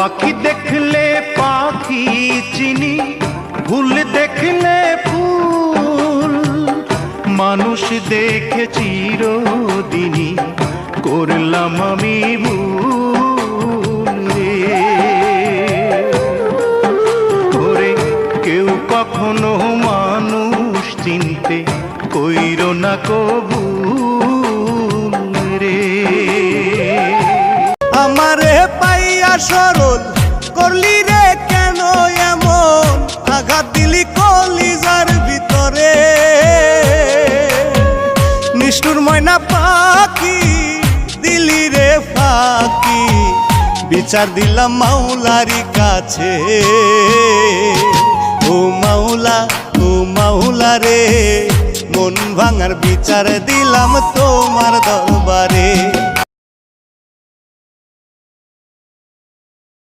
পাখি দেখলে পাখি চিনি, ফুল দেখলে ফুল। মানুষ দেখে চিরদিনই করলাম আমি ভুল রে। ওরে কেউ কখনো মানুষ চিনতে কইরো না কবুল রে। আমারে পাইয়া সরল করলি রে কেন এমন, আঘাত দিলি কলিজার ভিতরে। নিষ্ঠুর ময়না পাখি দিলি রে ফাঁকি, বিচার দিলাম মাওলারি কাছে। ও মাওলা, ও মাওলা রে, মন ভাঙার বিচার দিলাম তোমার দরবারে।